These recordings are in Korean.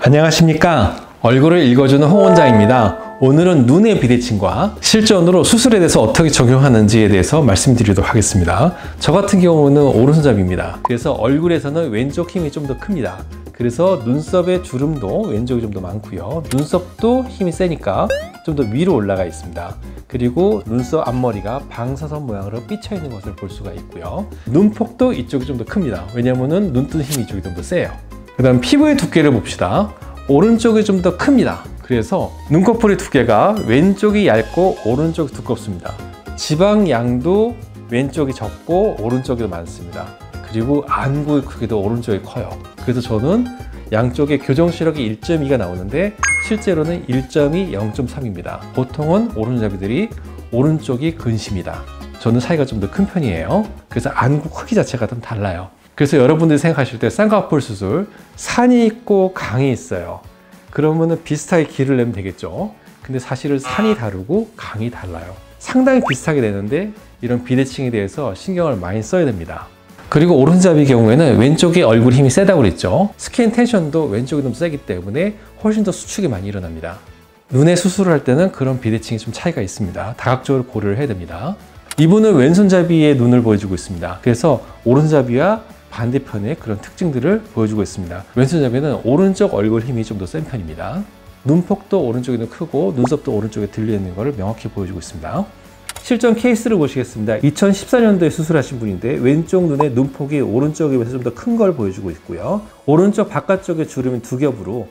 안녕하십니까. 얼굴을 읽어주는 홍 원장입니다. 오늘은 눈의 비대칭과 실전으로 수술에 대해서 어떻게 적용하는지에 대해서 말씀드리도록 하겠습니다. 저 같은 경우는 오른손잡이입니다. 그래서 얼굴에서는 왼쪽 힘이 좀 더 큽니다. 그래서 눈썹의 주름도 왼쪽이 좀 더 많고요. 눈썹도 힘이 세니까 좀 더 위로 올라가 있습니다. 그리고 눈썹 앞머리가 방사선 모양으로 삐쳐 있는 것을 볼 수가 있고요. 눈폭도 이쪽이 좀 더 큽니다. 왜냐하면 눈뜬 힘이 이쪽이 좀 더 세요. 그 다음 피부의 두께를 봅시다. 오른쪽이 좀 더 큽니다. 그래서 눈꺼풀의 두께가 왼쪽이 얇고 오른쪽이 두껍습니다. 지방 양도 왼쪽이 적고 오른쪽이 더 많습니다. 그리고 안구의 크기도 오른쪽이 커요. 그래서 저는 양쪽에 교정 시력이 1.2가 나오는데 실제로는 1.2, 0.3입니다. 보통은 오른손잡이들이 오른쪽이 근심이다. 저는 차이가 좀 더 큰 편이에요. 그래서 안구 크기 자체가 좀 달라요. 그래서 여러분들이 생각하실 때 쌍꺼풀 수술, 산이 있고 강이 있어요. 그러면은 비슷하게 길을 내면 되겠죠. 근데 사실은 산이 다르고 강이 달라요. 상당히 비슷하게 되는데 이런 비대칭에 대해서 신경을 많이 써야 됩니다. 그리고 오른손잡이의 경우에는 왼쪽에 얼굴 힘이 세다고 그랬죠. 스킨 텐션도 왼쪽이 좀 세기 때문에 훨씬 더 수축이 많이 일어납니다. 눈에 수술을 할 때는 그런 비대칭이 좀 차이가 있습니다. 다각적으로 고려를 해야 됩니다. 이분은 왼손잡이의 눈을 보여주고 있습니다. 그래서 오른손잡이와 반대편의 그런 특징들을 보여주고 있습니다. 왼손잡이는 오른쪽 얼굴 힘이 좀 더 센 편입니다. 눈폭도 오른쪽이 더 크고 눈썹도 오른쪽에 들려있는 것을 명확히 보여주고 있습니다. 실전 케이스를 보시겠습니다. 2014년도에 수술하신 분인데 왼쪽 눈의 눈폭이 오른쪽에 비해서 좀 더 큰 걸 보여주고 있고요. 오른쪽 바깥쪽에 주름이 두 겹으로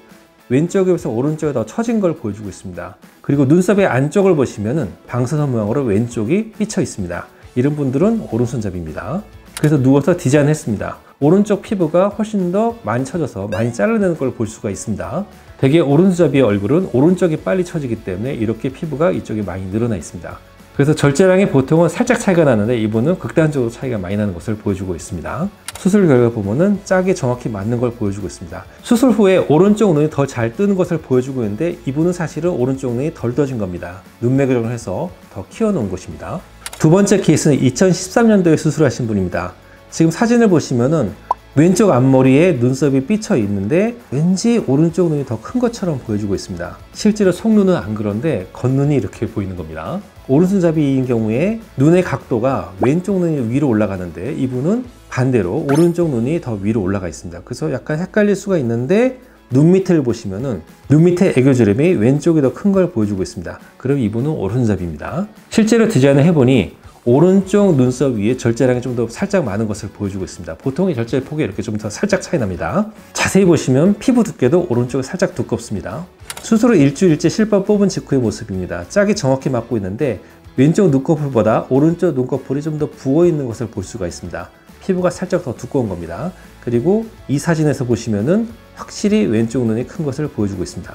왼쪽에 비해서 오른쪽에 더 처진 걸 보여주고 있습니다. 그리고 눈썹의 안쪽을 보시면은 방사선 모양으로 왼쪽이 삐쳐 있습니다. 이런 분들은 오른손잡이입니다. 그래서 누워서 디자인을 했습니다. 오른쪽 피부가 훨씬 더 많이 처져서 많이 잘라내는 걸 볼 수가 있습니다. 대개 오른손잡이의 얼굴은 오른쪽이 빨리 처지기 때문에 이렇게 피부가 이쪽에 많이 늘어나 있습니다. 그래서 절제량이 보통은 살짝 차이가 나는데 이분은 극단적으로 차이가 많이 나는 것을 보여주고 있습니다. 수술 결과 보면은 짝이 정확히 맞는 걸 보여주고 있습니다. 수술 후에 오른쪽 눈이 더 잘 뜨는 것을 보여주고 있는데 이분은 사실은 오른쪽 눈이 덜 떠진 겁니다. 눈매 교정을 해서 더 키워놓은 것입니다. 두 번째 케이스는 2013년도에 수술하신 분입니다. 지금 사진을 보시면은 왼쪽 앞머리에 눈썹이 삐쳐 있는데 왠지 오른쪽 눈이 더 큰 것처럼 보여주고 있습니다. 실제로 속눈은 안 그런데 겉눈이 이렇게 보이는 겁니다. 오른손잡이인 경우에 눈의 각도가 왼쪽 눈이 위로 올라가는데 이분은 반대로 오른쪽 눈이 더 위로 올라가 있습니다. 그래서 약간 헷갈릴 수가 있는데 눈 밑을 보시면은 눈 밑에 애교주름이 왼쪽이 더 큰 걸 보여주고 있습니다. 그럼 이분은 오른손잡이입니다. 실제로 디자인을 해보니 오른쪽 눈썹 위에 절제량이 좀 더 살짝 많은 것을 보여주고 있습니다. 보통의 절제 폭이 이렇게 좀 더 살짝 차이 납니다. 자세히 보시면 피부 두께도 오른쪽이 살짝 두껍습니다. 수술 후 일주일째 실밥 뽑은 직후의 모습입니다. 짝이 정확히 맞고 있는데 왼쪽 눈꺼풀보다 오른쪽 눈꺼풀이 좀 더 부어 있는 것을 볼 수가 있습니다. 피부가 살짝 더 두꺼운 겁니다. 그리고 이 사진에서 보시면은 확실히 왼쪽 눈이 큰 것을 보여주고 있습니다.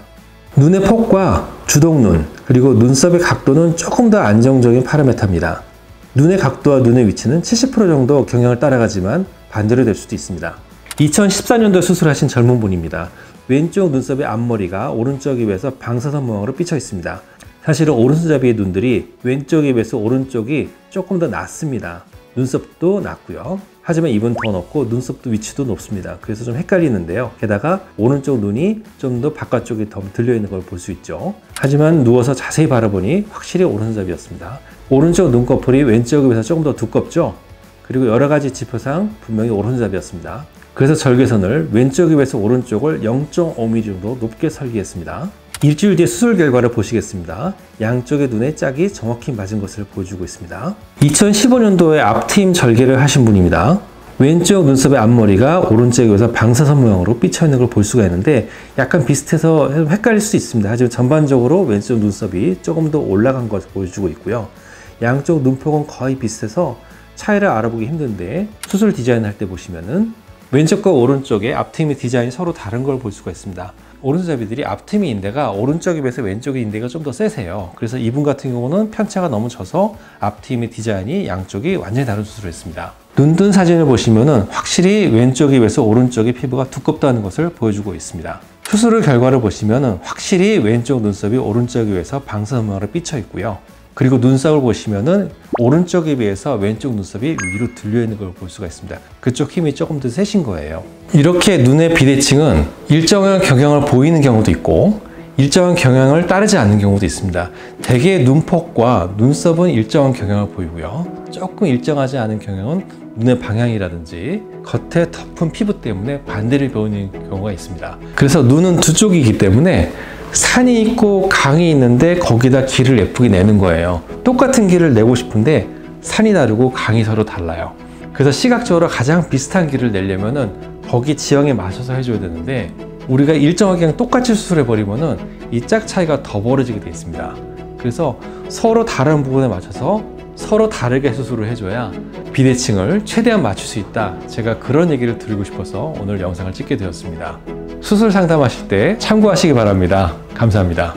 눈의 폭과 주동눈 그리고 눈썹의 각도는 조금 더 안정적인 파라메터입니다. 눈의 각도와 눈의 위치는 70% 정도 경향을 따라가지만 반대로 될 수도 있습니다. 2014년도에 수술하신 젊은 분입니다. 왼쪽 눈썹의 앞머리가 오른쪽에 비해서 방사선 모양으로 삐쳐 있습니다. 사실은 오른손잡이의 눈들이 왼쪽에 비해서 오른쪽이 조금 더 낮습니다. 눈썹도 낮고요. 하지만 입은 더 높고 눈썹도 위치도 높습니다. 그래서 좀 헷갈리는데요. 게다가 오른쪽 눈이 좀 더 바깥쪽에 더 들려있는 걸 볼 수 있죠. 하지만 누워서 자세히 바라보니 확실히 오른손잡이였습니다. 오른쪽 눈꺼풀이 왼쪽에 비해서 조금 더 두껍죠. 그리고 여러 가지 지표상 분명히 오른손잡이였습니다. 그래서 절개선을 왼쪽에 비해서 오른쪽을 0.5mm 정도 높게 설계했습니다. 일주일 뒤에 수술 결과를 보시겠습니다. 양쪽의 눈의 짝이 정확히 맞은 것을 보여주고 있습니다. 2015년도에 앞트임 절개를 하신 분입니다. 왼쪽 눈썹의 앞머리가 오른쪽에 비해서 방사선 모양으로 삐쳐 있는 걸 볼 수가 있는데 약간 비슷해서 헷갈릴 수 있습니다. 하지만 전반적으로 왼쪽 눈썹이 조금 더 올라간 것을 보여주고 있고요. 양쪽 눈폭은 거의 비슷해서 차이를 알아보기 힘든데 수술 디자인할 때 보시면은 왼쪽과 오른쪽의 앞트임의 디자인이 서로 다른 걸 볼 수가 있습니다. 오른손잡이들이 앞트임의 인대가 오른쪽에 비해서 왼쪽의 인대가 좀 더 세세요. 그래서 이분 같은 경우는 편차가 너무 져서 앞트임의 디자인이 양쪽이 완전히 다른 수술을 했습니다. 눈뜬 사진을 보시면은 확실히 왼쪽에 비해서 오른쪽의 피부가 두껍다는 것을 보여주고 있습니다. 수술 결과를 보시면은 확실히 왼쪽 눈썹이 오른쪽에 비해서 방사선 모양으로 삐쳐 있고요. 그리고 눈썹을 보시면은 오른쪽에 비해서 왼쪽 눈썹이 위로 들려 있는 걸 볼 수가 있습니다. 그쪽 힘이 조금 더 세신 거예요. 이렇게 눈의 비대칭은 일정한 경향을 보이는 경우도 있고 일정한 경향을 따르지 않는 경우도 있습니다. 대개 눈폭과 눈썹은 일정한 경향을 보이고요. 조금 일정하지 않은 경향은 눈의 방향이라든지 겉에 덮은 피부 때문에 반대를 보이는 경우가 있습니다. 그래서 눈은 두 쪽이기 때문에 산이 있고 강이 있는데 거기다 길을 예쁘게 내는 거예요. 똑같은 길을 내고 싶은데 산이 다르고 강이 서로 달라요. 그래서 시각적으로 가장 비슷한 길을 내려면은 거기 지형에 맞춰서 해줘야 되는데 우리가 일정하게 그냥 똑같이 수술해 버리면은 이 짝 차이가 더 벌어지게 되어 있습니다. 그래서 서로 다른 부분에 맞춰서 서로 다르게 수술을 해줘야 비대칭을 최대한 맞출 수 있다. 제가 그런 얘기를 드리고 싶어서 오늘 영상을 찍게 되었습니다. 수술 상담하실 때 참고하시기 바랍니다. 감사합니다.